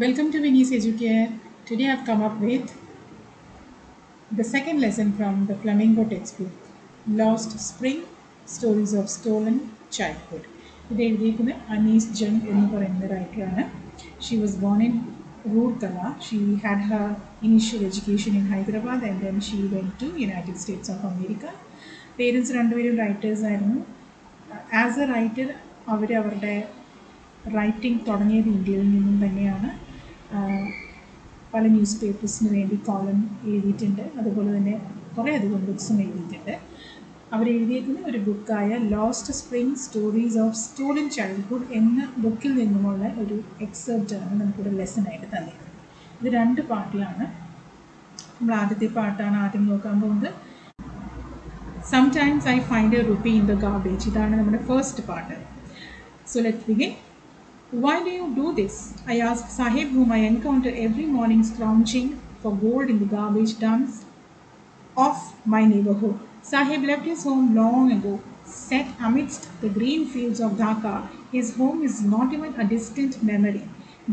Welcome to Vinny's Educare. Today I've come up with the second lesson from the Flamingo textbook, Lost Spring, Stories of Stolen Childhood. ഇത് എഴുതിയിരിക്കുന്ന അനീസ് ജംഗ് എന്ന് പറയുന്ന റൈറ്ററാണ്. She was born in Rourkela. She had her initial education in Hyderabad and then she went to United States of America. Parents രണ്ടുപേരും writers ആയിരുന്നു. As a writer അവരുടെ writing തുടങ്ങിയത് ഇന്ത്യയിൽ നിന്നും തന്നെയാണ്. പല ന്യൂസ് പേപ്പേഴ്സിന് വേണ്ടി കോളം എഴുതിയിട്ടുണ്ട്. അതുപോലെ തന്നെ കുറേ അധികം ബുക്സും എഴുതിയിട്ടുണ്ട്. അവരെഴുതിയിരിക്കുന്ന ഒരു ബുക്കായ lost spring stories of stolen childhood എന്ന ബുക്കിൽ നിന്നുമുള്ള ഒരു എക്സെപ്റ്റാണ് നമുക്കൊരു ലെസനായിട്ട് തന്നിരിക്കുന്നത്. ഇത് രണ്ട് പാർട്ടിലാണ്. നമ്മൾ ആദ്യത്തെ പാർട്ടാണ് ആദ്യം നോക്കാൻ പോകുന്നത്. Sometimes I find A rupee in the garbage. ഇതാണ് നമ്മുടെ first part. So let's begin. Why do you do this? I asked Sahib, whom I encounter every morning scrounging for gold in the garbage dumps of my neighborhood. Sahib left his home long ago, set amidst the green fields of Dhaka. His home is not even a distant memory.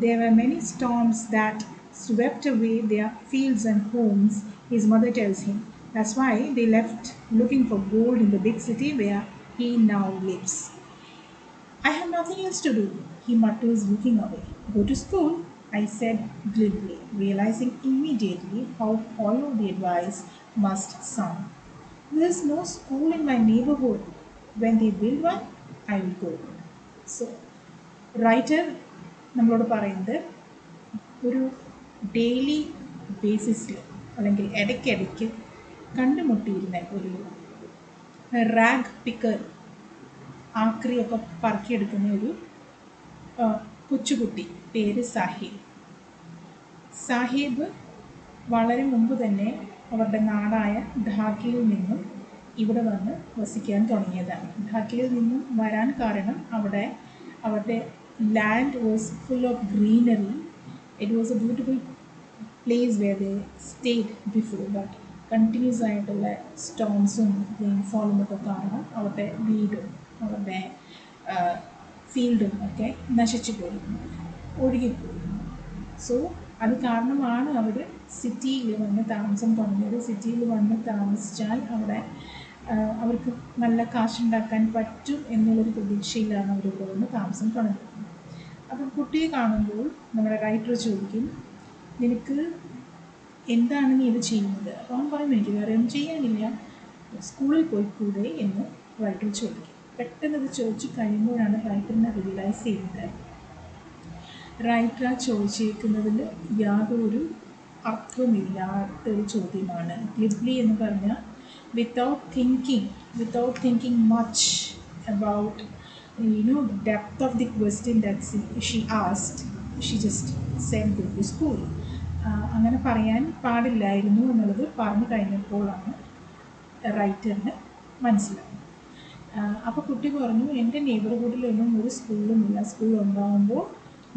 There were many storms that swept away their fields and homes, his mother tells him. That's why they left looking for gold in the big city where he now lives. I have nothing else to do, he mutters, looking away. Go to school, I said glibly, realizing immediately how hollow the advice must sound. There's no school in my neighborhood. When they build one, I will go. So, writer നമ്മളോട് പറയുന്നത് ഒരു daily ബേസിസിൽ അല്ലെങ്കിൽ ഇടയ്ക്കിടയ്ക്ക് കണ്ടുമുട്ടിയിരുന്ന ഒരു rag picker ആക്രിയൊക്കെ പറക്കിയെടുക്കുന്ന ഒരു കൊച്ചുകുട്ടി, പേര് സാഹിബ്. സാഹിബ് വളരെ മുമ്പ് തന്നെ അവരുടെ നാടായ ധാക്കയിൽ നിന്നും ഇവിടെ വന്ന് വസിക്കാൻ തുടങ്ങിയതാണ്. ധാക്കയിൽ നിന്നും വരാൻ കാരണം അവരുടെ land was full of greenery. It was a beautiful place where they stayed before. But continuous ആയിട്ടുള്ള സ്റ്റോംസും റെയിൻഫോളും ഒക്കെ കാരണം അവരുടെ വീടും അവരുടെ ഫീൽഡും ഒക്കെ നശിച്ചു പോയി, ഒഴുകിപ്പോയി. സോ അത് കാരണമാണ് അവർ സിറ്റിയിൽ വന്ന് താമസം തുടങ്ങിയത്. സിറ്റിയിൽ വന്ന് താമസിച്ചാൽ അവിടെ അവർക്ക് നല്ല കാശുണ്ടാക്കാൻ പറ്റും എന്നുള്ളൊരു പ്രതീക്ഷയിലാണ് അവരിവിടെ വന്ന് താമസം തുടങ്ങുന്നത്. അപ്പം കുട്ടിയെ കാണുമ്പോൾ നമ്മുടെ റൈറ്റർ ചോദിക്കും, നിനക്ക് എന്താണ് നീ ഇത് ചെയ്യുന്നത്? അപ്പോൾ അവൻ പറയും, എനിക്ക് വേറെ ഒന്നും ചെയ്യാനില്ല, സ്കൂളിൽ പോയിക്കൂടെ എന്ന് റൈറ്റർ ചോദിക്കും. പെട്ടെന്ന് ഇത് ചോദിച്ചു കഴിയുമ്പോഴാണ് റൈറ്ററിനെ റിയലൈസ് ചെയ്യുന്നത് റൈറ്റർ ആ ചോദിച്ചേക്കുന്നതിൽ യാതൊരു അർത്ഥവുമില്ലാത്തൊരു ചോദ്യമാണ്. ഗ്ലിബ്ലി എന്ന് പറഞ്ഞാൽ without thinking much about the depth of the question that she asked, she just said go to school. അങ്ങനെ പറയാൻ പാടില്ലായിരുന്നു എന്നുള്ളത് പറഞ്ഞു കഴിഞ്ഞപ്പോഴാണ് റൈറ്ററിന് മനസ്സിലായത്. അപ്പോൾ കുട്ടി പറഞ്ഞു, എൻ്റെ നെയ്ബർഹുഡിലൊന്നും ഒരു സ്കൂളുമില്ല, സ്കൂൾ ഉണ്ടാകുമ്പോൾ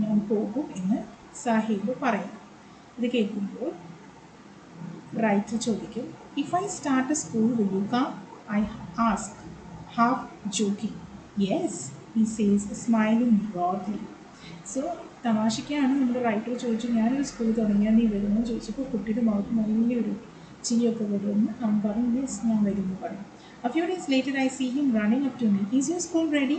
ഞാൻ പോകും എന്ന് സാഹിബ് പറയും. ഇത് കേൾക്കുമ്പോൾ റൈറ്റർ ചോദിക്കും, if I start a school will you come? I ask, half joking. Yes, he says smiling broadly. So തമാശയ്ക്കാണ് നമ്മുടെ റൈറ്റർ ചോദിച്ചു, ഞാനൊരു സ്കൂൾ തുടങ്ങിയാൽ നീ വരുമെന്ന് ചോദിച്ചപ്പോൾ കുട്ടിയുടെ മുഖത്ത് നല്ലൊരു ചിരിയൊക്കെ വരുമെന്ന് അവൻ പറഞ്ഞു, യെസ് ഞാൻ വരുമെന്ന് പറഞ്ഞു. A few days later, I see him running up to me. Is your school ready?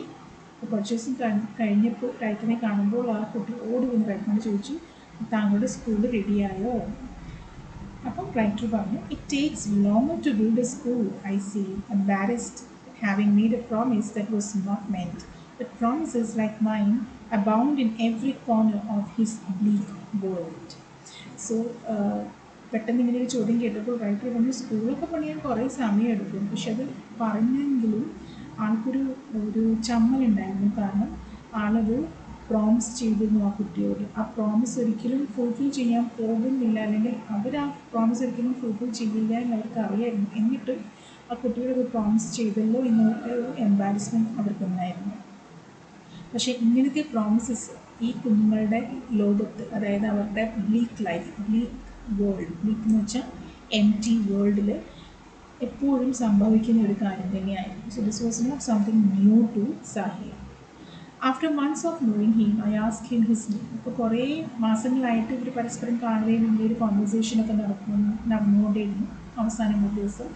കുറച്ച് ദിവസം കഴിഞ്ഞപ്പോൾ റൈറ്ററിനെ കാണുമ്പോൾ ആ കുട്ടി ഓടി വന്ന് റൈറ്ററിനോട് ചോദിച്ചു, താങ്കളുടെ സ്കൂൾ റെഡിയായോ? അപ്പം റൈറ്റർ പറഞ്ഞു, it takes longer to build a school. I see, embarrassed, having made a promise that was not meant. But promises like mine abound in every corner of his bleak world. So, പെട്ടെന്ന് ഇങ്ങനെ ഒരു ചോദ്യം കേട്ടപ്പോൾ writer പറഞ്ഞു, സ്കൂളൊക്കെ പണിയാൻ കുറേ സമയം എടുക്കും. പക്ഷെ അത് പറഞ്ഞെങ്കിലും ആൾക്കൊരു ചമ്മലുണ്ടായിരുന്നു. കാരണം ആളത് പ്രോമിസ് ചെയ്തിരുന്നു ആ കുട്ടിയോട്. ആ പ്രോമിസ് ഒരിക്കലും ഫുൾഫിൽ ചെയ്യാൻ പോകുന്നില്ല, അല്ലെങ്കിൽ അവർ ആ പ്രോമിസ് ഒരിക്കലും ഫുൾഫിൽ ചെയ്യില്ല എന്ന് അവർക്ക് അറിയായിരുന്നു. എന്നിട്ടും ആ കുട്ടിയോട് അത് പ്രോമിസ് ചെയ്തല്ലോ എന്നൊരു എംബാരസ്മെൻറ്റ് അവർക്കുണ്ടായിരുന്നു. പക്ഷേ ഇങ്ങനത്തെ പ്രോമിസസ് ഈ കുഞ്ഞുങ്ങളുടെ ലോകത്ത്, അതായത് അവരുടെ ബ്ലീക്ക് ലൈഫ്, ബ്ലീക്ക് എന്ന് വെച്ചാൽ എംപ്റ്റി വേൾഡിൽ എപ്പോഴും സംഭവിക്കുന്ന ഒരു കാര്യം തന്നെയായിരുന്നു. So this was not something new to Sahib. After months of knowing him I ask him his name. ഇപ്പോൾ കുറേ മാസങ്ങളായിട്ട് ഇവർ പരസ്പരം കാണുകയും ഒരു കോൺവെർസേഷനൊക്കെ നടന്നുകൊണ്ടേയിരുന്നു. അവസാനം ഒരു ദിവസം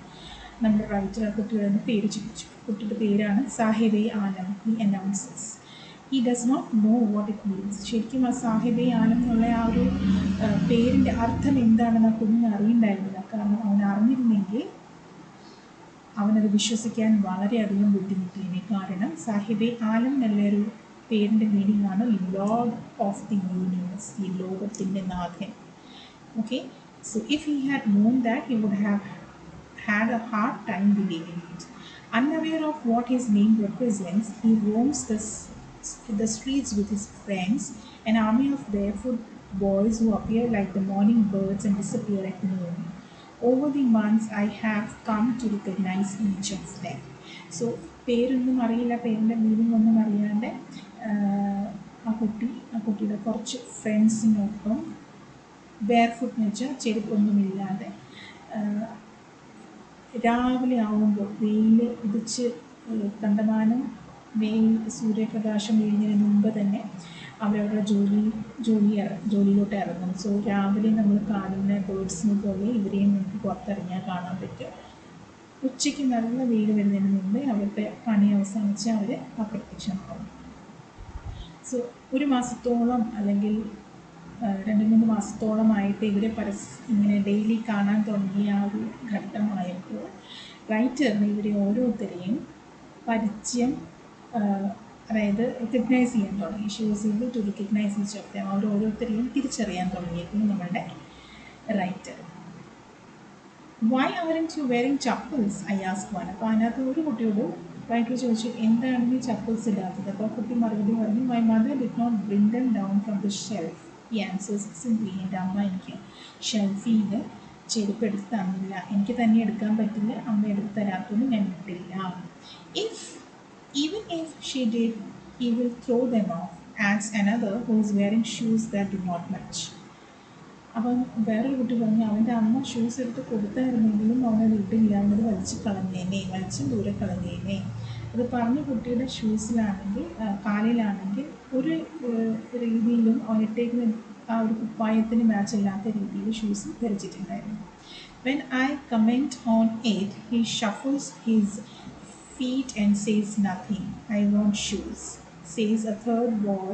നമ്മുടെ റൈറ്റർ ആ കുട്ടിയുടെ പേര് ചോദിച്ചു. കുട്ടിയുടെ പേരാണ് Saheb Alam. He announces he does not know what it means. ശരിക്കും ആ സാഹിബ് ആലം എന്നുള്ള ആ ഒരു പേരിൻ്റെ അർത്ഥം എന്താണെന്ന് ആ കുഞ്ഞിന് അറിയണ്ടായിരുന്നില്ല. കാരണം അവൻ അറിഞ്ഞിരുന്നെങ്കിൽ അവനത് വിശ്വസിക്കാൻ വളരെയധികം ബുദ്ധിമുട്ടിനെ. കാരണം സാഹിബ് ആലം എന്നുള്ളൊരു പേരിൻ്റെ മീനിങ് ആണ് ലോർഡ് ഓഫ് ദി യൂണിവേഴ്സ്, ഈ ലോകത്തിൻ്റെ നാഥൻ. Okay, so if he had known that he would have had a hard time believing it. Unaware of what his name represents, he roams the streets with his friends, an army of barefoot boys who appear like the morning birds and disappear at noon. Over the months, I have come to recognize each of them. So, പേരൊന്നും അറിയില്ല, പേരിൻ്റെ meaning ഒന്നും അറിയാണ്ട് ആ കുട്ടിയുടെ കുറച്ച് ഫ്രണ്ട്സിനൊപ്പം barefoot എന്ന് വെച്ചാൽ ചെരുപ്പൊന്നുമില്ലാതെ രാവിലെ ആവുമ്പോൾ വെയിൽ ഉദിച്ച് കണ്ടമാനം സൂര്യപ്രകാശം വീഴുന്നതിന് മുമ്പ് തന്നെ അവരവരുടെ ജോലിയിലോട്ട് ഇറങ്ങും. സോ രാവിലെ നമ്മൾ കാണുന്ന ബേർഡ്സിനെ പോലെ ഇവരെയും നമുക്ക് പുറത്തിറങ്ങിയാൽ കാണാൻ പറ്റും. ഉച്ചയ്ക്ക് നല്ല വെയിൽ വരുന്നതിന് മുമ്പ് അവരുടെ പണി അവസാനിച്ച് അവർ അപ്രത്യക്ഷമാകും. സോ ഒരു മാസത്തോളം അല്ലെങ്കിൽ 2-3 മാസത്തോളമായിട്ട് ഇവരെ ഇങ്ങനെ ഡെയിലി കാണാൻ തുടങ്ങിയ ആ ഒരു ഘട്ടമായപ്പോൾ റൈറ്ററിന് ഇവരെ ഓരോരുത്തരെയും പരിചയം, അതായത് റിക്കഗ്നൈസ് ചെയ്യാൻ തുടങ്ങി. She was able to recognise each of them. അവർ ഓരോരുത്തരെയും തിരിച്ചറിയാൻ തുടങ്ങിയിരുന്നു നമ്മളുടെ writer. Why aren't you wearing chappals I ask one. അപ്പോൾ അതിനകത്ത് ഒരു കുട്ടിയോട് റൈറ്റർ ചോദിച്ചു, എന്താണ് നീ ചപ്പിൾസ് ഇടാത്തത്? അപ്പോൾ കുട്ടി മറുപടി പറഞ്ഞു, my mother did not bring them down from the shelf. He answers simply, എൻ്റെ അമ്മ എനിക്ക് ഷെൽഫിൽ നിന്ന് ചെരുപ്പ് എടുത്ത് തന്നില്ല, എനിക്ക് തന്നെ എടുക്കാൻ പറ്റില്ല, അമ്മ എടുത്ത് തരാത്തതുകൊണ്ട് ഞാൻ ഇട്ടില്ല. Even if she did, he will throw them off, adds another who is wearing shoes that do not match. അപ്പം വേറൊരു കുട്ടി പറഞ്ഞു, അവൻ്റെ അമ്മ ഷൂസ് എടുത്ത് കൊടുത്തായിരുന്നെങ്കിലും അവനത് ഇട്ടില്ല, അവനത് വലിച്ചും ദൂരെ കളഞ്ഞേനെ. അത് പറഞ്ഞ കുട്ടിയുടെ ഷൂസിലാണെങ്കിൽ, കാലിലാണെങ്കിൽ ഒരു രീതിയിലും അവനിട്ടേക്കുന്ന ആ ഒരു കുപ്പായത്തിന് മാച്ചില്ലാത്ത രീതിയിൽ shoes ധരിച്ചിട്ടുണ്ടായിരുന്നു. When I comment on it, he shuffles his feet and says nothing. I want shoes, says a third boy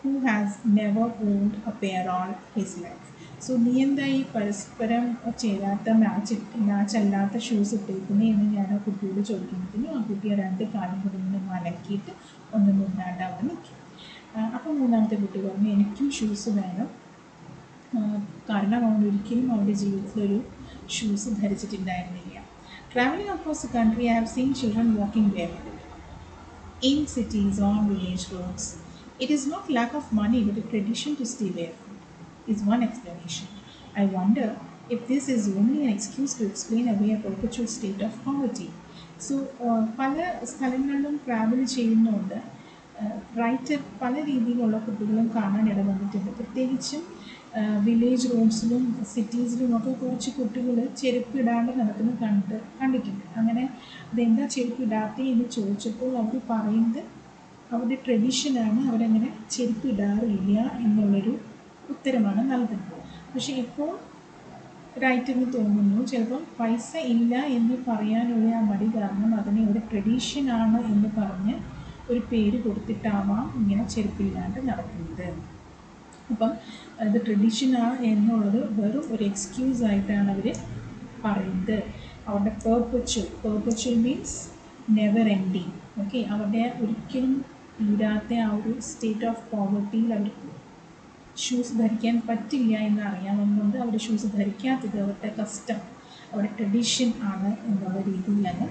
who has never owned a pair all his life. So നീ എന്താ ഈ പരസ്പരം ചേരാത്ത മാച്ചല്ലാത്ത ഷൂസ് ഇട്ടേക്കുന്നത് എന്ന് ഞാൻ ആ കുട്ടിയോട് ചോദിക്കുമ്പോഴത്തേനും ആ കുട്ടിയെ 2 കാലും കൂടി നിന്ന് മലക്കിയിട്ട് ഒന്നും മിണ്ടാണ്ട് അവിടെ നിൽക്കും. അപ്പോൾ മൂന്നാമത്തെ കുട്ടി പറഞ്ഞു, എനിക്കും ഷൂസ് വേണം, കാരണം അവൻ ഒരിക്കലും അവൻ്റെ ജീവിതത്തിലൊരു ഷൂസ് ധരിച്ചിട്ടുണ്ടായിരുന്നില്ല. Travelling across the country I have seen children walking barefoot in cities on village roads. It is not lack of money but a tradition to stay barefoot is one explanation. I wonder if this is only an excuse to explain away a perpetual state of poverty. So, പല സ്ഥലങ്ങളിലും travel ചെയ്യുന്നുണ്ട് writer പല രീതിയിലുള്ള കുട്ടികളും കാണാൻ ഇടവന്നിട്ടുണ്ട്. പ്രത്യേകിച്ചും village റോഡ്സിലും സിറ്റീസിലുമൊക്കെ കുറച്ച് കുട്ടികൾ ചെരുപ്പ് ഇടാണ്ട് നടക്കുന്നത് കണ്ടിട്ടുണ്ട്. അങ്ങനെ അതെന്താ ചെരുപ്പ് ഇടാത്തേ എന്ന് ചോദിച്ചപ്പോൾ അവർ പറയുന്നത് അവരുടെ ട്രഡീഷനാണ്, അവരങ്ങനെ ചെരുപ്പ് ഇടാറില്ല എന്നുള്ളൊരു ഉത്തരമാണ് നൽകുന്നത്. പക്ഷേ ഇപ്പോൾ റൈറ്ററിന് തോന്നുന്നു ചിലപ്പം പൈസ ഇല്ല എന്ന് പറയാനുള്ള ആ മടി കാരണം അതിനെ ഒരു ട്രഡീഷനാണ് എന്ന് പറഞ്ഞ് ഒരു പേര് കൊടുത്തിട്ടാവാം ഇങ്ങനെ ചെരുപ്പില്ലാണ്ട് നടക്കുന്നത്. അപ്പം അത് ട്രഡീഷനാണ് എന്നുള്ളത് വെറും ഒരു എക്സ്ക്യൂസായിട്ടാണ് അവർ പറയുന്നത്. അവരുടെ perpetual means never ending. Okay, അവരുടെ ഒരിക്കലും തീരാത്ത ആ ഒരു സ്റ്റേറ്റ് ഓഫ് പോവർട്ടിയിൽ അവർക്ക് ഷൂസ് ധരിക്കാൻ പറ്റില്ല എന്ന് അറിയാവുന്നതുകൊണ്ട് അവർ ഷൂസ് ധരിക്കാത്തത് അവരുടെ കസ്റ്റം, അവരുടെ ട്രഡീഷൻ ആണ് എന്നുള്ള രീതിയിൽ അങ്ങ്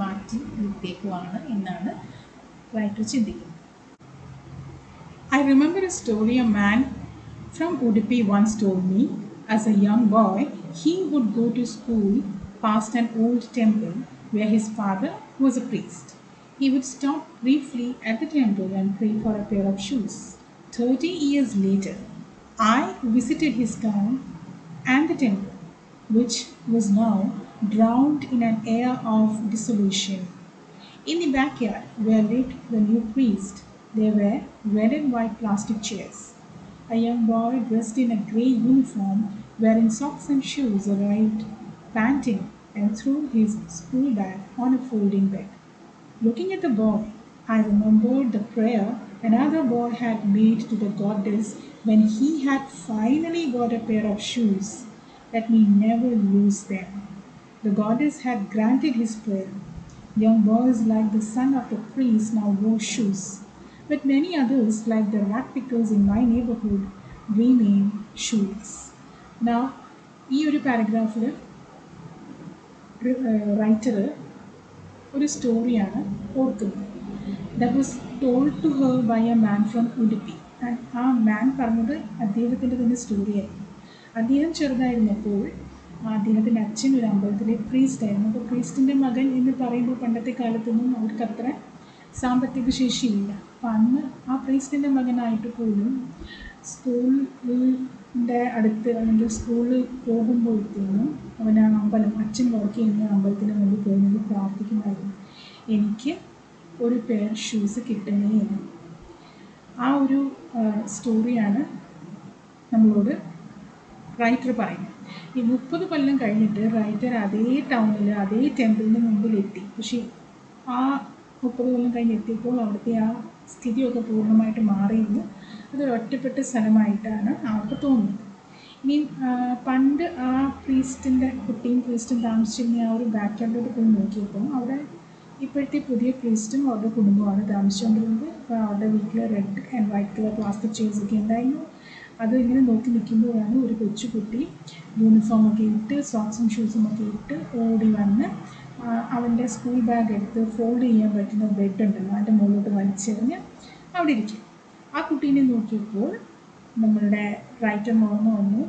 മാറ്റി വിട്ടേക്കുവാണ് എന്നാണ് റൈറ്റർ ചിന്തിക്കുന്നത്. I remember a story a man from Udupi once told me. As a young boy, he would go to school past an old temple where his father was a priest. He would stop briefly at the temple and pray for a pair of shoes. 30 years later, I visited his town and the temple, which was now drowned in an air of desolation. In the backyard where lived the new priest, They were red and white plastic chairs. A young boy dressed in a grey uniform, wearing socks and shoes, arrived panting and threw his school bag on a folding bed. Looking at the boy, I remembered the prayer another boy had made to the goddess when he had finally got a pair of shoes. Let me never lose them. The goddess had granted his prayer. Young boys like the son of the priest now wore shoes, but many others, like the rat pickers in my neighborhood, remained shoeless. Now, ഈ ഒരു പാരഗ്രാഫിൽ writer ഒരു സ്റ്റോറിയാണ് ഓർക്കുന്നത്. That was told to her by a man from Udupi. And ആ man പറഞ്ഞത് അദ്ദേഹത്തിൻ്റെ തന്നെ സ്റ്റോറിയായിരുന്നു. അദ്ദേഹം ചെറുതായിരുന്നപ്പോൾ അദ്ദേഹത്തിൻ്റെ അച്ഛൻ ഒരു അമ്പലത്തിലെ പ്രീസ്റ്റ് ആയിരുന്നു. അപ്പോൾ പ്രീസ്റ്റിൻ്റെ മകൻ എന്ന് പറയുമ്പോൾ പണ്ടത്തെ കാലത്തൊന്നും അവർക്ക് അത്ര സാമ്പത്തിക ശേഷിയില്ല. അപ്പം അന്ന് ആ പ്രീസ്റ്റിൻ്റെ മകനായിട്ട് പോലും സ്കൂളിൻ്റെ അടുത്ത് അല്ലെങ്കിൽ സ്കൂളിൽ പോകുമ്പോഴത്തേനും അവൻ ആ അമ്പലം അച്ഛൻ വർക്ക് ചെയ്യുന്ന അമ്പലത്തിന് മുമ്പിൽ പോയി നിന്ന് പ്രാർത്ഥിക്കുമായിരുന്നു, എനിക്ക് ഒരു പെയർ ഷൂസ് കിട്ടണേ എന്ന്. ആ ഒരു സ്റ്റോറിയാണ് നമ്മളോട് റൈറ്റർ പറയുന്നത്. ഈ 30 കൊല്ലം കഴിഞ്ഞിട്ട് റൈറ്റർ അതേ ടൗണിൽ അതേ ടെമ്പിളിന് മുമ്പിലെത്തി. പക്ഷേ ആ 30 കൊല്ലം കഴിഞ്ഞ് എത്തിയപ്പോൾ അവിടുത്തെ ആ സ്ഥിതിയൊക്കെ പൂർണ്ണമായിട്ട് മാറിയെന്ന് അതൊരു ഒറ്റപ്പെട്ട സ്ഥലമായിട്ടാണ് ആൾക്ക് തോന്നുന്നത്. ഇനി പണ്ട് ആ കുട്ടിയും പ്രീസ്റ്റും താമസിച്ചിരുന്ന ആ ഒരു ബാക്ക് യാർഡിലോട്ട് പോയി നോക്കിയപ്പോൾ അവിടെ ഇപ്പോഴത്തെ പുതിയ പ്രീസ്റ്റും അവരുടെ കുടുംബമാണ് താമസിച്ചുകൊണ്ടിരുന്നത്. അപ്പോൾ അവരുടെ വീട്ടിൽ red and white colour plastic ചെയർസൊക്കെ ഉണ്ടായിരുന്നു. അത് ഇങ്ങനെ നോക്കി നിൽക്കുമ്പോഴാണ് ഒരു കൊച്ചുകുട്ടി യൂണിഫോമൊക്കെ ഇട്ട് സോക്സും ഷൂസും ഒക്കെ ഇട്ട് ഓടി വന്ന് അവൻ്റെ സ്കൂൾ ബാഗ് എടുത്ത് ഫോൾഡ് ചെയ്യാൻ പറ്റുന്ന ബെഡ് ഉണ്ടല്ലോ അതിൻ്റെ മുകളിലോട്ട് വലിച്ചെറിഞ്ഞ് അവിടെ ഇരിക്കും. ആ കുട്ടീനെ നോക്കിയപ്പോൾ നമ്മളുടെ റൈറ്ററിന് ഓർമ്മ വന്നു.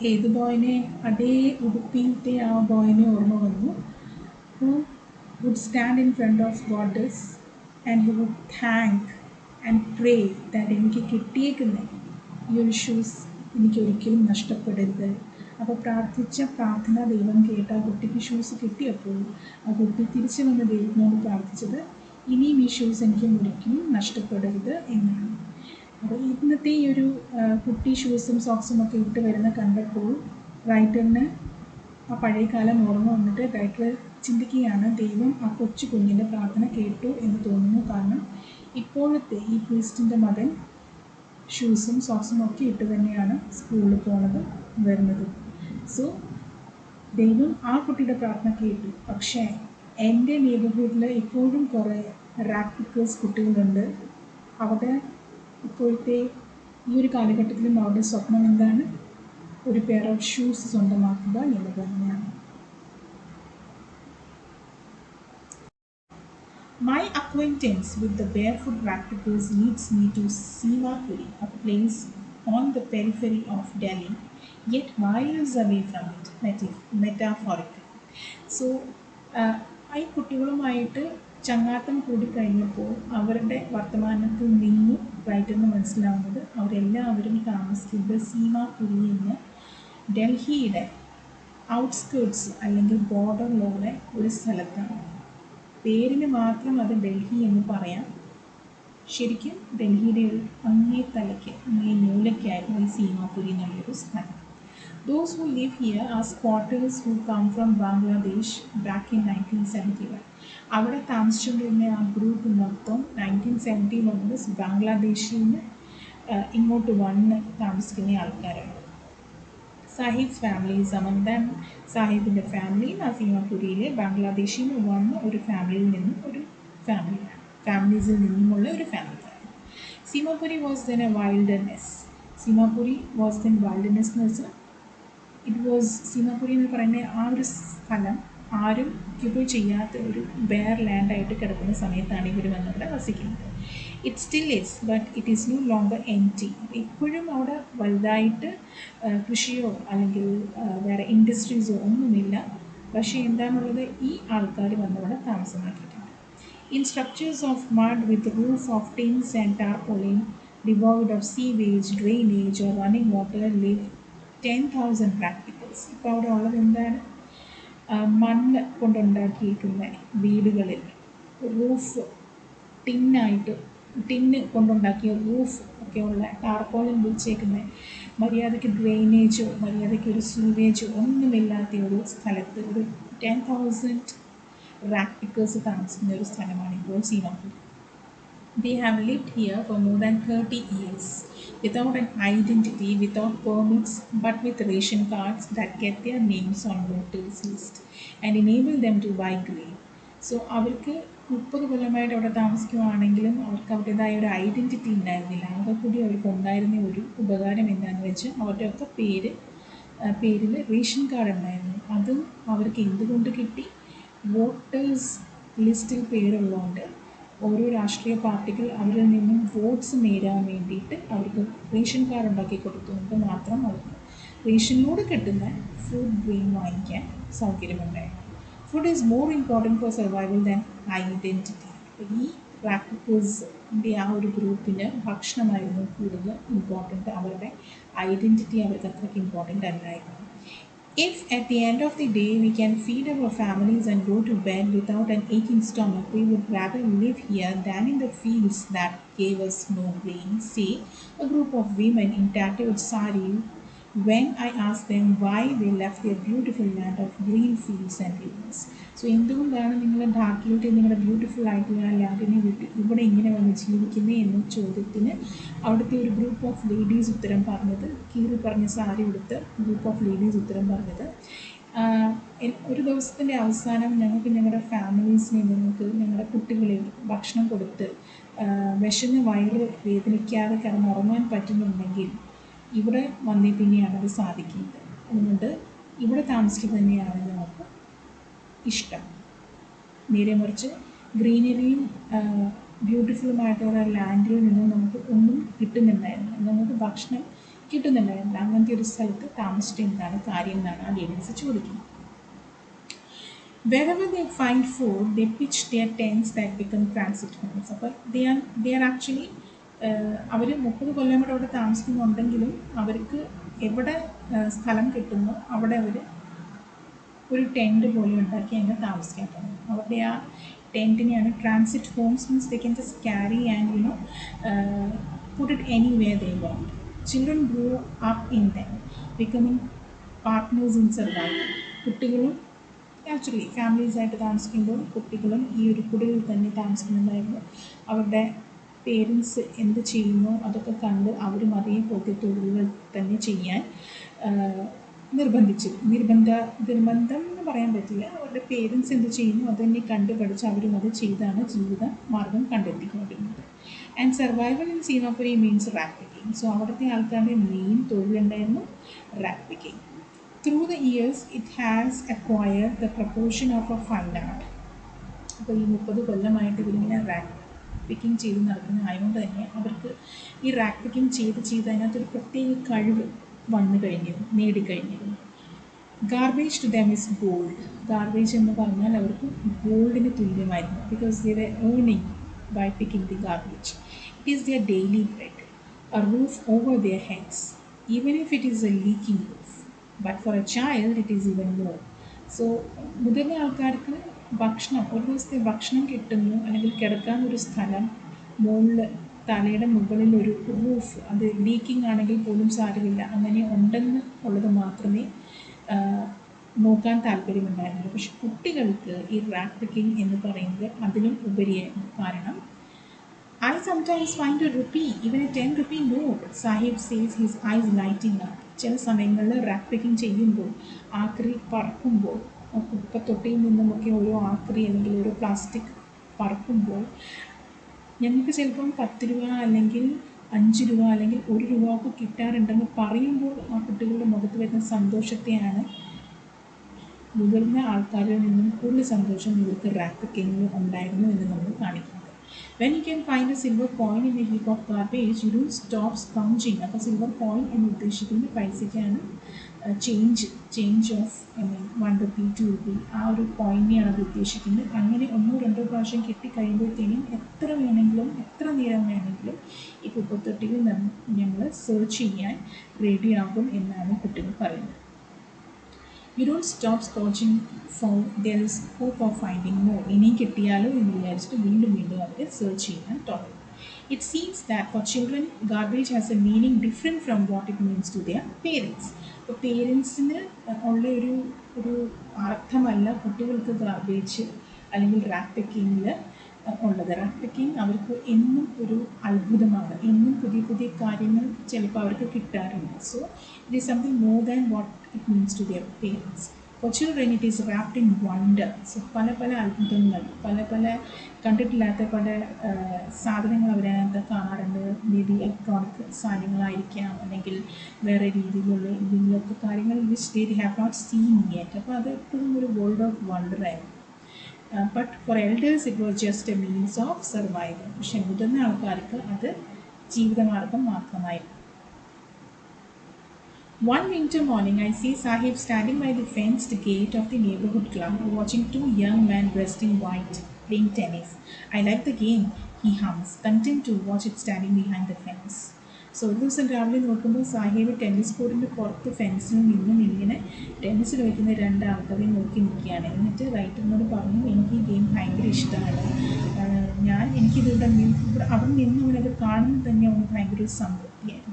ഏത് ബോയിനെ? അതേ ഉടുപ്പിയിലത്തെ ആ ബോയിനെ ഓർമ്മ വന്നു. Who would stand in front of goddess and who would thank and pray that എനിക്ക് കിട്ടിയേക്കുന്ന ഈ ഒരു ഷൂസ് എനിക്കൊരിക്കലും നഷ്ടപ്പെടരുത്. അപ്പോൾ പ്രാർത്ഥിച്ച പ്രാർത്ഥന ദൈവം കേട്ട ആ കുട്ടിക്ക് ഷൂസ് കിട്ടിയപ്പോൾ ആ കുട്ടി തിരിച്ചു വന്ന് ദൈവത്തിനോട് പ്രാർത്ഥിച്ചത് ഇനിയും ഈ ഷൂസ് എനിക്ക് ഒരിക്കലും നഷ്ടപ്പെടരുത് എന്നാണ്. അപ്പോൾ ഇന്നത്തെ ഈ ഒരു കുട്ടി ഷൂസും സോക്സും ഒക്കെ ഇട്ട് വരുന്ന കണ്ടപ്പോൾ റൈറ്ററിന് ആ പഴയ കാലം ഓർമ്മ വന്നിട്ട് റൈറ്റർ ചിന്തിക്കുകയാണ്, ദൈവം ആ കൊച്ചു കുഞ്ഞിൻ്റെ പ്രാർത്ഥന കേട്ടു എന്ന് തോന്നുന്നു. കാരണം ഇപ്പോഴത്തെ ഈ പ്രീസ്റ്റിൻ്റെ മകൻ ഷൂസും സോക്സും ഒക്കെ ഇട്ട് തന്നെയാണ് സ്കൂളിൽ പോണത് വരുന്നത്. സോ ദൈവം ആ കുട്ടിയുടെ പ്രാർത്ഥന കേട്ടു. പക്ഷേ എൻ്റെ നെയ്ബർഹുഡിൽ ഇപ്പോഴും കുറേ റാക്ക് പിക്കേഴ്സ് കുട്ടികളുണ്ട്. അവിടെ ഇപ്പോഴത്തെ ഈ ഒരു കാലഘട്ടത്തിലും അവരുടെ സ്വപ്നം എന്താണ്? ഒരു പെയർ ഓഫ് ഷൂസ് സ്വന്തമാക്കുക എന്നത് തന്നെയാണ്. My acquaintance with the barefoot backpackers leads me to Simapuri, a place on the periphery of Delhi, yet miles away from it, metaphorically. So, ഈ കുട്ടികളുമായിട്ട് ചങ്ങാത്തം കൂടിക്കഴിഞ്ഞപ്പോൾ അവരുടെ വർത്തമാനത്തിൽ നിന്ന് റൈറ്ററിന് മനസ്സിലാവുന്നത് അവരെല്ലാവരും താമസിക്കുന്നത് സീമാപുരി എന്ന ഡൽഹിയുടെ ഔട്ട്സ്കേർട്സ് അല്ലെങ്കിൽ ബോർഡറിലുള്ള ഒരു സ്ഥലത്താണ്. പേരിന് മാത്രം അത് ഡൽഹി എന്ന് പറയാം. ശരിക്കും ഡൽഹിയുടെ ഒരു അങ്ങേ തലയ്ക്ക് അങ്ങേ മൂലയ്ക്കായിരുന്നു ഈ സീമാപുരി എന്നുള്ളൊരു സ്ഥലം. Those who live here are squatters who come from Bangladesh back in 1971. അവിടെ താമസിച്ചുകൊണ്ടിരുന്ന ആ ഗ്രൂപ്പ് മൊത്തം 1971 ബാംഗ്ലാദേശിൽ നിന്ന് ഇങ്ങോട്ട് വന്ന് താമസിക്കുന്ന ആൾക്കാരാണ്. Sahibs families among them. സാഹിബിൻ്റെ ഫാമിലി സീമാപുരിയിലെ ബാംഗ്ലാദേശിൽ നിന്ന് വന്ന ഒരു ഫാമിലിയിൽ നിന്നും ഒരു ഫാമിലിയാണ്, ഫാമിലീസിൽ നിന്നുമുള്ള ഒരു ഫാമിലിയാണ്. Seemapuri was then A wilderness. Seemapuri was then wilderness എന്ന് വെച്ചാൽ സീമാപുരി എന്ന് പറയുന്ന ആ ഒരു സ്ഥലം ആരും ക്യൂബ് ചെയ്യാത്ത ഒരു ബെയർ ലാൻഡായിട്ട് കിടക്കുന്ന സമയത്താണ് ഇവർ വന്നിവിടെ വസിക്കുന്നത്. It still is, but it is no longer empty. ഇപ്പോഴും അവിടെ വലുതായിട്ട് കൃഷിയോ അല്ലെങ്കിൽ വേറെ ഇൻഡസ്ട്രീസോ ഒന്നുമില്ല. പക്ഷേ എന്താണുള്ളത്, ഈ ആൾക്കാർ വന്നിവിടെ താമസമാക്കിയിട്ടുണ്ട്. In structures of mud with roof of tins and tarpaulin, devoid of sewage, drainage or running water, live 10,000 practicals. ഇപ്പോൾ അവിടെ ഉള്ളത് എന്താണ്? മണ്ണ് കൊണ്ടുണ്ടാക്കിയിരിക്കുന്ന വീടുകളിൽ റൂഫ് ടിന്നായിട്ട് ടിന്ന് കൊണ്ടുണ്ടാക്കിയ റൂഫ് ഒക്കെയുള്ള ടാർപോളിൻ വിളിച്ചേക്കുന്ന മര്യാദയ്ക്ക് ഡ്രെയിനേജോ മര്യാദയ്ക്ക് ഒരു സീവേജോ ഒന്നുമില്ലാത്ത ഒരു സ്ഥലത്ത് ഒരു 10,000 റാക്ക് പിക്കേഴ്സ് താമസിക്കുന്ന ഒരു സ്ഥലമാണ് ഇപ്പോൾ സീമാപൂർ. They have lived here for more than 30 years without an identity, without permits, but with ration cards that get their names on voters list and enable them to buy grain. So അവർക്ക് 30 കൊല്ലമായിട്ട് അവിടെ താമസിക്കുവാണെങ്കിലും അവർക്ക് അവരുടേതായ ഒരു identity ഉണ്ടായിരുന്നില്ല. ആകെ കൂടി അവർക്ക് ഉണ്ടായിരുന്ന ഒരു ഉപകാരം എന്താണെന്ന് വെച്ചാൽ അവരുടെയൊക്കെ പേരിൽ റേഷൻ കാർഡ് ഉണ്ടായിരുന്നു. അതും അവർക്ക് എന്തുകൊണ്ട് കിട്ടി? വോട്ടേഴ്സ് ലിസ്റ്റിൽ പേരുള്ളതുകൊണ്ട് ഓരോ രാഷ്ട്രീയ പാർട്ടികൾ അവരിൽ നിന്നും വോട്ട്സ് നേടാൻ വേണ്ടിയിട്ട് അവർക്ക് റേഷൻ കാർഡ് ഉണ്ടാക്കി കൊടുത്തുകൊണ്ട് മാത്രം അവർക്ക് റേഷനിലൂടെ കിട്ടുന്ന ഫുഡ് ഗ്രെയിൻ വാങ്ങിക്കാൻ സൗകര്യമുണ്ടായിരുന്നു. Food is more important for survival than identity. ഈ പ്രാക്ടീസിൻ്റെ ആ ഒരു ഗ്രൂപ്പിന് ഭക്ഷണമായിരുന്നു കൂടുതൽ ഇമ്പോർട്ടൻറ്റ്, അവരുടെ ഐഡൻറ്റിറ്റി അവർക്ക് അത്രയ്ക്ക് ഇമ്പോർട്ടൻ്റ് അല്ലായിരുന്നു. If at the end of the day we can feed our families and go to bed without an aching stomach, we would rather live here than in the fields that gave us no grain, say a group of women in tattooed sari when I asked them why they left their beautiful land of green fields and rivers. So എന്തുകൊണ്ടാണ് നിങ്ങൾ ധാക്കയിലോട്ട് നിങ്ങളുടെ beautiful ആയിട്ടുള്ള ലാൻഡിനെ വിട്ട് ഇവിടെ ഇങ്ങനെ വന്ന് ജീവിക്കുന്നത് എന്ന ചോദ്യത്തിന് അവിടുത്തെ ഒരു ഗ്രൂപ്പ് ഓഫ് ലേഡീസ് ഉത്തരം പറഞ്ഞത്, കീറി പറഞ്ഞ സാരി ഉടുത്ത് ഗ്രൂപ്പ് ഓഫ് ലേഡീസ് ഉത്തരം പറഞ്ഞത്, ഒരു ദിവസത്തിൻ്റെ അവസാനം ഞങ്ങൾക്ക് ഞങ്ങളുടെ ഫാമിലീസിനെ, ഞങ്ങളുടെ കുട്ടികളെ ഭക്ഷണം കൊടുത്ത് വിശന്ന് വയറ് വേദനിക്കാതെ കിടന്നുറങ്ങാൻ പറ്റുന്നുണ്ടെങ്കിൽ ഇവിടെ വന്നേ പിന്നെയാണ് അത് സാധിക്കുന്നത്. അതുകൊണ്ട് ഇവിടെ താമസിക്കുക തന്നെയാണ് നമുക്ക് ഇഷ്ടം. നേരെ മറിച്ച് ഗ്രീനറിയും ബ്യൂട്ടിഫുള്ളുമായിട്ടുള്ള ലാൻഡിൽ നിന്നും നമുക്ക് ഒന്നും കിട്ടുന്നുണ്ടായിരുന്നു, നമുക്ക് ഭക്ഷണം കിട്ടുന്നുണ്ടായിരുന്നു. അങ്ങനത്തെ ഒരു സ്ഥലത്ത് താമസിച്ചിട്ട് എന്താണ് കാര്യം എന്നാണ് ആ ലേഡീസ് ചോദിക്കുന്നത്. Wherever they find food, they pitch their tents that become transit homes. അപ്പോൾ they are actually അവർ 30 കൊല്ലം കൂടെ അവിടെ താമസിക്കുന്നുണ്ടെങ്കിലും അവർക്ക് എവിടെ സ്ഥലം കിട്ടുന്നു അവിടെ അവർ ഒരു ടെൻറ്റ് പോലെ ഉണ്ടാക്കി അതിനെ താമസിക്കാൻ തുടങ്ങും. അവരുടെ ആ ടെൻറ്റിനെയാണ് transit homes. Means they can just carry and put it anywhere they want. Children grow up in them, becoming partners in survival. കുട്ടികളും ആക്ച്വലി ഫാമിലീസായിട്ട് താമസിക്കുമ്പോൾ കുട്ടികളും ഈ ഒരു കുടിലിൽ തന്നെ താമസിക്കുന്നുണ്ടായിരുന്നു. അവരുടെ പേരൻസ് എന്ത് ചെയ്യുന്നു അതൊക്കെ കണ്ട് അവരും അതേപോലത്തെ തൊഴിലുകൾ തന്നെ ചെയ്യാൻ നിർബന്ധം എന്ന് പറയാൻ പറ്റില്ല. അവരുടെ പേരൻസ് എന്ത് ചെയ്യുന്നു അത് തന്നെ കണ്ട് പഠിച്ച് അവരും അത് ചെയ്താണ് ജീവിത മാർഗം കണ്ടെത്തിക്കൊണ്ടിരുന്നത്. And survival in Seemapuri means rag picking. So അവിടുത്തെ ആൾക്കാരുടെ മെയിൻ തൊഴിലുണ്ടായിരുന്നു rag picking. Through the years it has acquired the proportion of a fine art. അപ്പോൾ ഈ 30 കൊല്ലമായിട്ട് ഇവരിങ്ങനെ റാക്ക് പിക്കിംഗ് ചെയ്ത് നടക്കുന്ന ആയതുകൊണ്ട് തന്നെ അവർക്ക് ഈ റാക്ക് പിക്കിംഗ് ചെയ്ത് അതിനകത്തൊരു പ്രത്യേക കഴിവ് നേടിക്കഴിഞ്ഞിരുന്നു. Garbage to them is gold. Garbage എന്ന് പറഞ്ഞാൽ അവർക്ക് ഗോൾഡിന് തുല്യമായിരുന്നു. Because they were earning by picking the garbage. It is their daily bread, a roof over their heads, even if it is a leaking roof. But for a child it is even more. So മുതിർന്ന ആൾക്കാർക്ക് ഭക്ഷണം, ഒരു ദിവസത്തെ ഭക്ഷണം കിട്ടുന്നു, അല്ലെങ്കിൽ കിടക്കാൻ ഒരു സ്ഥലം, മുകളിൽ തലയുടെ മുകളിൽ ഒരു റൂഫ്, അത് ലീക്കിംഗ് ആണെങ്കിൽ പോലും സാരമില്ല, അങ്ങനെ ഉണ്ടെന്ന് ഉള്ളത് മാത്രമേ നോക്കാൻ താല്പര്യമുണ്ടായിരുന്നുള്ളൂ. പക്ഷെ കുട്ടികൾക്ക് ഈ റാക്ക് പിക്കിംഗ് എന്ന് പറയുന്നത് അതിലും ഉപരിയായിരുന്നു. കാരണം I sometimes find a rupee, even a 10 rupee note. Sahib says his eyes lighting up. ചില സമയങ്ങളിൽ റാക്ക് പിക്കിംഗ് ചെയ്യുമ്പോൾ ആക്രി പറക്കുമ്പോൾ, കുപ്പത്തൊട്ടിയിൽ നിന്നുമൊക്കെ ഓരോ ആക്രി അല്ലെങ്കിൽ ഓരോ പ്ലാസ്റ്റിക് പറക്കുമ്പോൾ ഞങ്ങൾക്ക് ചിലപ്പം 10 രൂപ അല്ലെങ്കിൽ 5 രൂപ അല്ലെങ്കിൽ 1 രൂപ ഒക്കെ കിട്ടാറുണ്ടെന്ന് പറയുമ്പോൾ ആ കുട്ടികളുടെ മുഖത്ത് വരുന്ന സന്തോഷത്തെയാണ് മുതിർന്ന ആൾക്കാരിൽ നിന്നും കൂടുതൽ സന്തോഷം ഇവർക്ക് റാക്ക് പിക്കിങ്ങിൽ ഉണ്ടായിരുന്നു എന്ന് നമ്മൾ കാണിക്കുന്നത്. When you can find a silver coin in a heap of garbage, you don't stop scrounging. അപ്പോൾ സിൽവർ കോയിൻ എന്ന് ഉദ്ദേശിക്കുന്നത് പൈസയ്ക്കാണ് ചേഞ്ച് ഓഫ് 1 rupee 2 rupee ആ ഒരു കോയിനെയാണ് അത് ഉദ്ദേശിക്കുന്നത്. അങ്ങനെ 1-2 പ്രാവശ്യം കിട്ടിക്കഴിയുമ്പോഴത്തേനും എത്ര നേരം വേണമെങ്കിലും ഈ കുപ്പത്തൊട്ടിയിൽ ഞങ്ങൾ സെർച്ച് ചെയ്യാൻ റെഡിയാകും എന്നാണ് കുട്ടികൾ പറയുന്നത്. You don't stop searching for there is hope of finding more. ഇനി കിട്ടിയാലോ എന്ന് വിചാരിച്ചിട്ട് വീണ്ടും അവർ സെർച്ച് ചെയ്യാൻ തുടങ്ങും. It seems that for children, garbage has a meaning different from what it means to their parents. ഇപ്പോൾ പേരൻസിന് ഉള്ള ഒരു അർത്ഥമല്ല കുട്ടികൾക്ക് ഗാർബേജ് അല്ലെങ്കിൽ റാക്ക് പിക്കിങ്ങിൽ ഉള്ളത്. റാക്ക് പിക്കിങ് അവർക്ക് എന്നും ഒരു അത്ഭുതമാണ്. എന്നും പുതിയ പുതിയ കാര്യങ്ങൾ ചിലപ്പോൾ അവർക്ക് കിട്ടാറുണ്ട്. So it is something more than what it means to their parents. For children, it is wrapped in wonder. So പല പല അത്ഭുതങ്ങൾ, പല പല കണ്ടിട്ടില്ലാത്ത പല സാധനങ്ങൾ അവരതിനകത്ത് കാണാറുണ്ട്. മേ ബി ഇലക്ട്രോണിക് സാധനങ്ങളായിരിക്കാം, അല്ലെങ്കിൽ വേറെ രീതിയിലുള്ള എന്തെങ്കിലുമൊക്കെ കാര്യങ്ങൾ which they have not seen yet. അപ്പോൾ അത് എപ്പോഴും ഒരു വേൾഡ് ഓഫ് വണ്ടർ ആയിരുന്നു. But for elders it was just a means of survival. പക്ഷെ മുതിർന്ന ആൾക്കാർക്ക് അത് ജീവിതമാർഗം മാത്രമായിരുന്നു. One winter morning, I see Sahib standing by the fenced gate of the neighborhood club, watching two young men dressed in white playing tennis. I like the game, he hums, content to watch it standing behind the fence. So ഒരു ദിവസം രാവിലെ നോക്കുമ്പോൾ Sahib tennis കോർട്ടിൻ്റെ പുറത്ത് ഫെൻസിൽ നിന്നും ഇങ്ങനെ tennis കളിക്കുന്ന രണ്ടാൾക്കാരെ നോക്കി നിൽക്കുകയാണ്. എന്നിട്ട് റൈറ്ററിനോട് പറഞ്ഞു, എനിക്ക് ഈ ഗെയിം ഭയങ്കര ഇഷ്ടമാണ്, എനിക്കിതിവിടെ അവിടെ നിന്ന് അവനത് കാണുന്നത് തന്നെ അവന് ഭയങ്കര ഒരു സംതൃപ്തിയായിരുന്നു.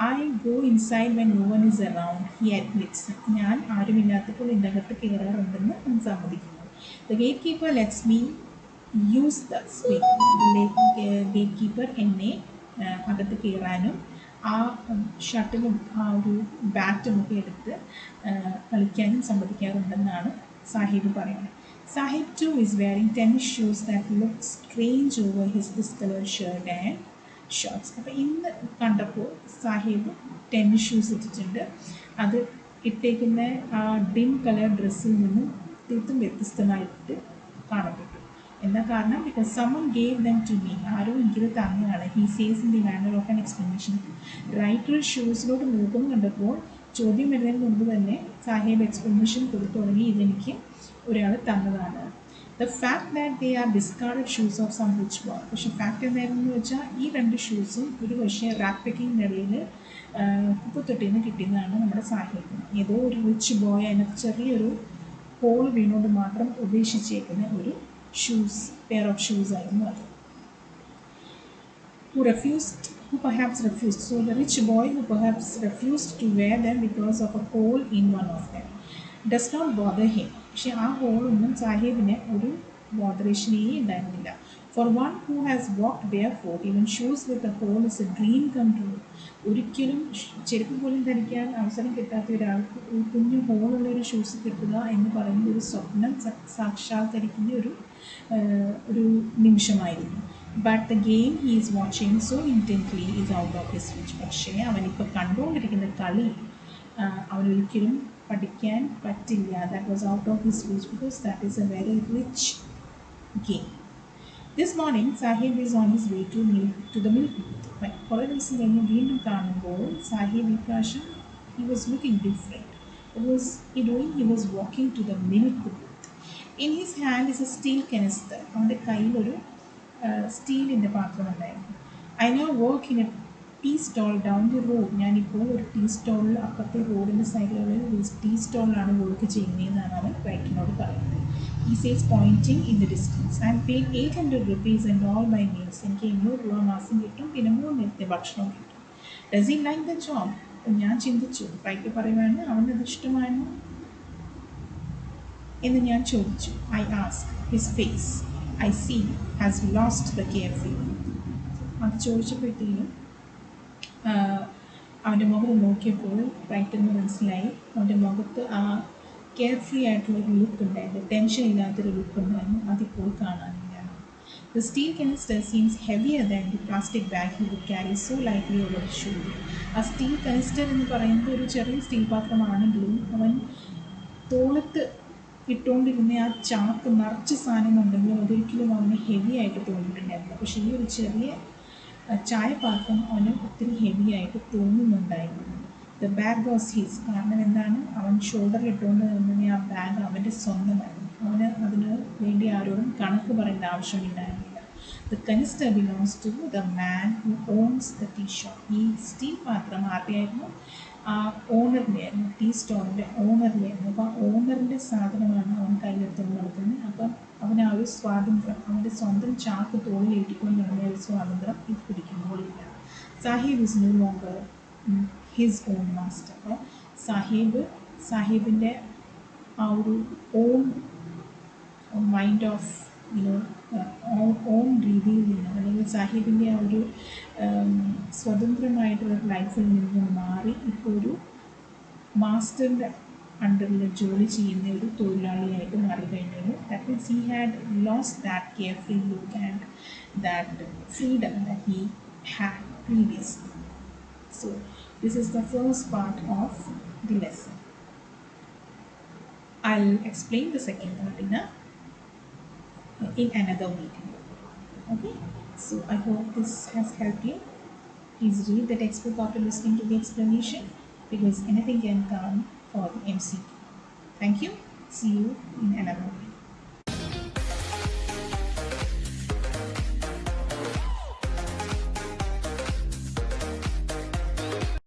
I go inside when no one is around, he admits. ഞാൻ ആരുമില്ലാത്തപ്പോൾ ഇതിൻ്റെ അകത്ത് കയറാറുണ്ടെന്ന് അവൻ സമ്മതിക്കുന്നു. The gatekeeper lets me use the swing. Gate keeper എന്നെ അകത്ത് കയറാനും ആ ഷട്ടിലും ആ ഒരു ബാറ്റും ഒക്കെ എടുത്ത് കളിക്കാനും സമ്മതിക്കാറുണ്ടെന്നാണ് സാഹിബ് പറയുന്നത്. Sahib too is wearing tennis shoes that look strange over his discolored shirt and shorts. അപ്പോൾ ഇന്ന് കണ്ടപ്പോൾ സാഹിബ് ടെന്നീസ് ഷൂസ് ഇട്ടിട്ടുണ്ട്. അത് ഇട്ടേക്കുന്ന ആ ഡിം കളർ ഡ്രസ്സിൽ നിന്നും തീർത്തും വ്യത്യസ്തമായിട്ട് കാണപ്പെട്ടു. എന്താ കാരണം? Because someone gave them to me. ആരോ എനിക്കിത് തന്നെയാണ്. He says in the manner of an explanation. Writer ഷൂസിലോട്ട് നോക്കുന്നു കണ്ടപ്പോൾ ചോദ്യം വരുന്നതിന് മുമ്പ് തന്നെ സാഹിബ് എക്സ്പ്ലനേഷൻ കൊടുത്തു തുടങ്ങി, ഇതെനിക്ക് ഒരാൾ തന്നതാണ്. The fact that they are discarded shoes of some rich boy. പക്ഷേ ഫാക്റ്റ് എന്തായിരുന്നു വെച്ചാൽ ഈ രണ്ട് ഷൂസും ഒരു പക്ഷേ റാക്ക് പിക്കിങ്ങിൻ്റെ ഇടയിൽ കുപ്പത്തൊട്ടിന്ന് കിട്ടിയതാണ് നമ്മുടെ സാഹിബിന്. ഏതോ ഒരു റിച്ച് ബോയ് അതിനകത്ത് ചെറിയൊരു ഹോൾ വീണോട് മാത്രം ഉപേക്ഷിച്ചേക്കുന്ന ഒരു പെയർ ഓഫ് ഷൂസ് ആയിരുന്നു അത്. Who perhaps refused. So the rich boy who perhaps refused to wear them because of a hole in one of them does not bother him. പക്ഷേ ആ ഹോളൊന്നും സാഹിബിന് ഒരു ബോധറേഷനേ ഉണ്ടായിരുന്നില്ല. For one who has walked barefoot, even shoes with a hole is a dream come true. ഒരിക്കലും ചെരുപ്പ് പോലും ധരിക്കാൻ അവസരം കിട്ടാത്ത ഒരാൾക്ക് ഒരു കുഞ്ഞു ഹോളുള്ളൊരു ഷൂസ് കിട്ടുക എന്ന് പറയുന്നത് ഒരു സ്വപ്നം സാക്ഷാത്കരിക്കുന്ന ഒരു നിമിഷമായിരുന്നു. But the game he is watching so intently is out of his reach. പക്ഷേ അവനിപ്പോൾ കണ്ടുകൊണ്ടിരിക്കുന്ന കളി അവനൊരിക്കലും പഠിക്കാൻ പറ്റില്ല. That was out of his reach because that is a very rich game. This morning Saheb is on his way to the milk booth. കുറേ ദിവസം കഴിഞ്ഞ് വീണ്ടും കാണുമ്പോൾ സാഹിബ് ഈ പ്രാവശ്യം he was looking different. He was walking to the milk booth. In his hand is a steel canister. അവൻ്റെ കയ്യിലൊരു സ്റ്റീലിൻ്റെ പാത്രം ഉണ്ടായിരുന്നു. I now work in a tea stall down the road. ഞാനിപ്പോൾ ഒരു ടീ സ്റ്റോളിൽ അപ്പുറത്തെ റോഡിൻ്റെ സൈഡിലുള്ള ഒരു ടീ സ്റ്റോളിലാണ് വർക്ക് ചെയ്യുന്നതെന്നാണ് അവൻ റൈറ്ററിനോട് പറയുന്നത്. He says pointing in the distance. I am paid 800 rupees and all my meals. എനിക്ക് 800 രൂപ മാസം കിട്ടും, പിന്നെ 3 നേരത്തെ ഭക്ഷണം കിട്ടും. Does he like the job? ഞാൻ ചിന്തിച്ചു, റൈറ്റർ പറയുവാണ് അവനത് ഇഷ്ടമായിരുന്നു എന്ന് ഞാൻ ചോദിച്ചു. I asked. His face, I see, has lost the carefree. അത് ചോദിച്ചപ്പോഴത്തേക്കും അവൻ്റെ മുഖത്ത് നോക്കിയപ്പോൾ റൈറ്ററിന് മനസ്സിലായി അവൻ്റെ മുഖത്ത് ആ കെയർ ഫ്രീ ആയിട്ടുള്ളൊരു ലുക്ക് ഉണ്ടായിരുന്നു, ടെൻഷൻ ഇല്ലാത്തൊരു ലുക്ക് ഉണ്ടായിരുന്നു. അതിപ്പോൾ കാണാനില്ല. The steel canister seems heavier than the plastic bag he would carry so lightly over his shoulder. ആ സ്റ്റീൽ കനിസ്റ്റർ എന്ന് പറയുന്നത് ഒരു ചെറിയ സ്റ്റീൽ പാത്രമാണെങ്കിലും അവൻ തോളത്ത് ഇട്ടുകൊണ്ടിരുന്ന ആ ചാക്ക് നിറച്ച് സാധനങ്ങളുണ്ടെങ്കിലും അതൊരിക്കലും അവന് ഹെവി ആയിട്ട് തോന്നിയിട്ടുണ്ടായിരുന്നു. പക്ഷേ ഈ ഒരു ചെറിയ ചായപാത്രം അവന് ഒത്തിരി ഹെവി ആയിട്ട് തോന്നുന്നുണ്ടായിരുന്നു. The bag was his. കാരണം എന്താണ്, അവൻ ഷോൾഡറിൽ ഇട്ടുകൊണ്ട് തന്നെ ആ ബാഗ് അവൻ്റെ സ്വന്തമായിരുന്നു. അവന് അതിന് വേണ്ടി ആരോടും കണക്ക് പറയേണ്ട ആവശ്യമില്ലായിരുന്നില്ല. The canister belongs to the man who owns the tea shop. ഈ സ്റ്റീൽ പാത്രം ആരുടെയായിരുന്നു? ആ ഓണറിൻ്റെ ആയിരുന്നു, ടീ സ്റ്റോറിൻ്റെ ഓണറിൻ്റെ ആയിരുന്നു. അപ്പോൾ ആ ഓണറിൻ്റെ സാധനമാണ് അവൻ കയ്യിലെടുത്തുകൊണ്ട് നടത്തുന്നത്. അപ്പം അവന് ആ ഒരു സ്വാതന്ത്ര്യം, അവൻ്റെ സ്വന്തം ചാക്ക് തോളിലേറ്റിക്കൊണ്ട് നടന്ന ഒരു സ്വാതന്ത്ര്യം ഇത് പിടിക്കുമ്പോഴില്ല. Saheb is no longer his own master. അപ്പോൾ സാഹിബിൻ്റെ ആ ഒരു ഓൺ മൈൻഡ് ഓഫ് ഓൺ രീതിയിൽ നിന്ന്, അല്ലെങ്കിൽ സാഹിബിൻ്റെ ആ ഒരു സ്വതന്ത്രമായിട്ടുള്ള ലൈഫിൽ നിന്ന് മാറി ഇപ്പോൾ ഒരു മാസ്റ്ററിൻ്റെ അണ്ടറിൽ ജോലി ചെയ്യുന്ന ഒരു തൊഴിലാളിയായിട്ട് മാറിക്കഴിഞ്ഞു. That means he had lost that care free look and that freedom that he had previously. So this is the first part of the lesson. I'll explain the second part in another video. Okay, so I hope this has helped you. Please read the textbook after listening to the explanation, because anything can come for the MCQ. Thank you. See you in another video.